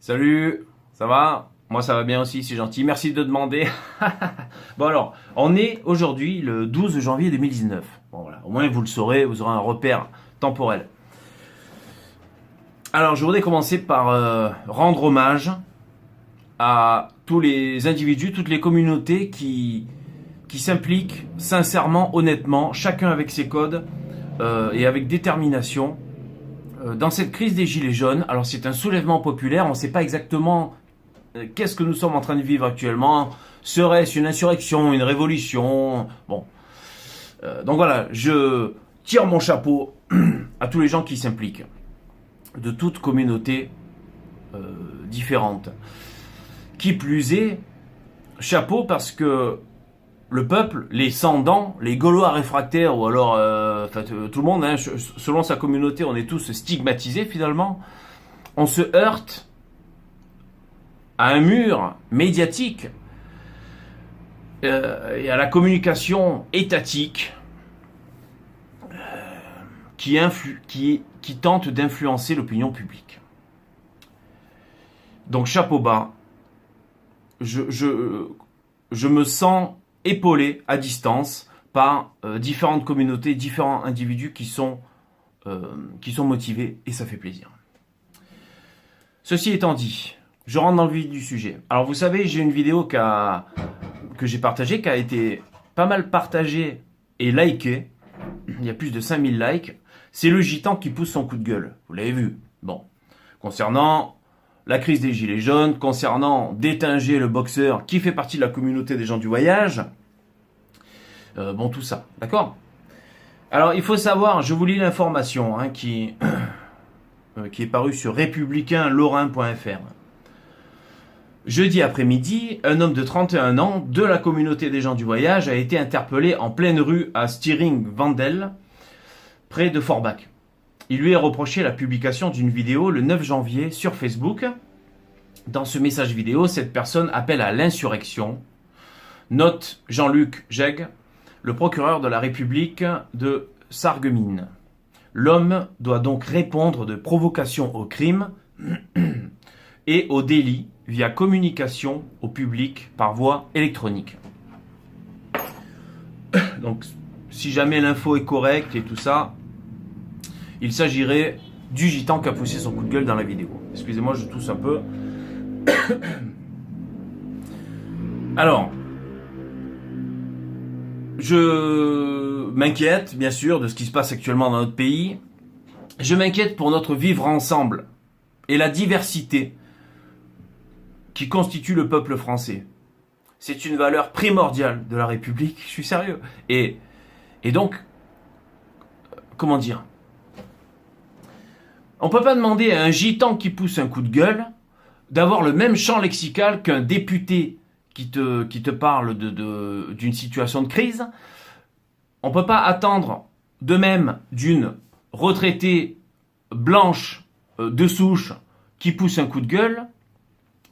Salut, ça va? Moi ça va bien aussi, c'est gentil. Merci de demander. Bon alors, on est aujourd'hui le 12 janvier 2019. Bon voilà, au moins vous le saurez, vous aurez un repère temporel. Alors je voudrais commencer par rendre hommage à tous les individus, toutes les communautés qui s'impliquent sincèrement, honnêtement, chacun avec ses codes et avec détermination dans cette crise des Gilets jaunes. Alors c'est un soulèvement populaire, on ne sait pas exactement qu'est-ce que nous sommes en train de vivre actuellement. Serait-ce une insurrection, une révolution? Bon. Donc voilà, je tire mon chapeau à tous les gens qui s'impliquent, de toutes communautés différentes. Qui plus est, chapeau parce que le peuple, les sans-dents, les Gaulois réfractaires, ou alors tout le monde, hein, selon sa communauté, on est tous stigmatisés finalement. On se heurte à un mur médiatique et à la communication étatique qui tente d'influencer l'opinion publique. Donc chapeau bas, je me sens épaulé à distance par différentes communautés, différents individus qui sont motivés et ça fait plaisir. Ceci étant dit, je rentre dans le vif du sujet. Alors vous savez, j'ai une vidéo que j'ai partagée, qui a été pas mal partagée et likée. Il y a plus de 5000 likes. C'est le gitan qui pousse son coup de gueule. Vous l'avez vu. Bon. Concernant la crise des Gilets jaunes, concernant Détinger, le boxeur, qui fait partie de la communauté des gens du voyage. Bon, tout ça. D'accord ? Alors, il faut savoir, je vous lis l'information qui est parue sur républicainlorrain.fr. Jeudi après-midi, un homme de 31 ans de la communauté des gens du voyage a été interpellé en pleine rue à Stiring-Wendel, près de Forbach. Il lui est reproché la publication d'une vidéo le 9 janvier sur Facebook. Dans ce message vidéo, cette personne appelle à l'insurrection. Note Jean-Luc Jegg, le procureur de la République de Sarreguemines. L'homme doit donc répondre de provocation au crime et au délit via communication au public par voie électronique. Donc, si jamais l'info est correcte et tout ça, il s'agirait du gitan qui a poussé son coup de gueule dans la vidéo. Excusez-moi, je tousse un peu. Alors, je m'inquiète, bien sûr, de ce qui se passe actuellement dans notre pays. Je m'inquiète pour notre vivre ensemble et la diversité qui constitue le peuple français. C'est une valeur primordiale de la République, je suis sérieux. Et donc, comment dire ? On ne peut pas demander à un gitan qui pousse un coup de gueule d'avoir le même champ lexical qu'un député qui te parle d'une situation de crise. On ne peut pas attendre de même d'une retraitée blanche de souche qui pousse un coup de gueule.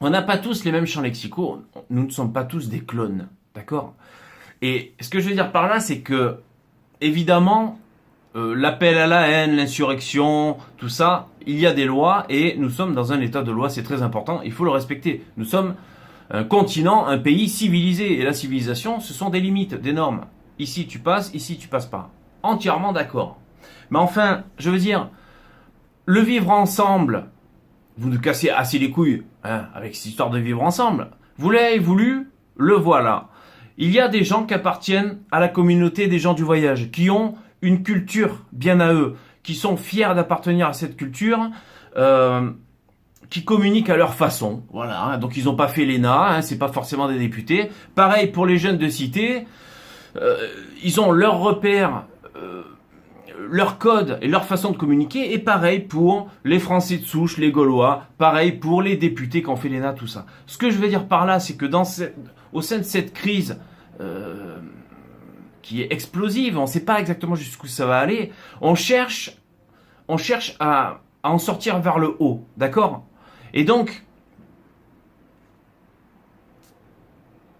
On n'a pas tous les mêmes champs lexicaux. Nous ne sommes pas tous des clones. D'accord ? Et ce que je veux dire par là, c'est que, évidemment, l'appel à la haine, l'insurrection, tout ça, il y a des lois et nous sommes dans un état de loi, c'est très important, il faut le respecter. Nous sommes un continent, un pays civilisé et la civilisation, ce sont des limites, des normes. Ici tu passes, ici tu passes pas. Entièrement d'accord. Mais enfin, je veux dire, le vivre ensemble, vous nous cassez assez les couilles avec cette histoire de vivre ensemble. Vous l'avez voulu, le voilà. Il y a des gens qui appartiennent à la communauté des gens du voyage, qui ont une culture bien à eux, qui sont fiers d'appartenir à cette culture, qui communiquent à leur façon. Voilà, donc ils n'ont pas fait l'ENA, c'est pas forcément des députés. Pareil pour les jeunes de cité, ils ont leurs repères, leur code et leur façon de communiquer, et pareil pour les Français de souche, les Gaulois, pareil pour les députés qui ont fait l'ENA, tout ça. Ce que je veux dire par là, c'est que au sein de cette crise qui est explosive, on ne sait pas exactement jusqu'où ça va aller, on cherche à en sortir vers le haut, d'accord ? Et donc,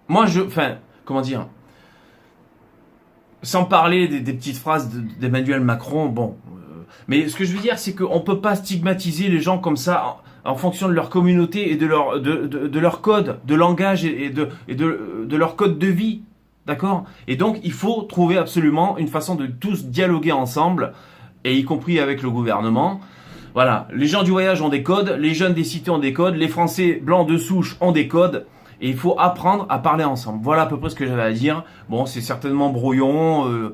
moi comment dire ? Sans parler des petites phrases d'Emmanuel Macron, bon, Mais ce que je veux dire, c'est qu'on peut pas stigmatiser les gens comme ça en fonction de leur communauté et de leur code de langage et de leur code de vie. D'accord? Et donc, il faut trouver absolument une façon de tous dialoguer ensemble, et y compris avec le gouvernement. Voilà, les gens du voyage ont des codes, les jeunes des cités ont des codes, les Français blancs de souche ont des codes, et il faut apprendre à parler ensemble. Voilà à peu près ce que j'avais à dire. Bon, c'est certainement brouillon,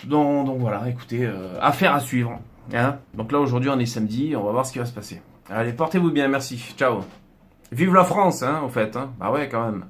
donc voilà, écoutez, affaire à suivre. Hein, donc là, aujourd'hui, on est samedi, on va voir ce qui va se passer. Allez, portez-vous bien, merci, ciao. Vive la France, hein, au fait. Hein. Bah ouais, quand même.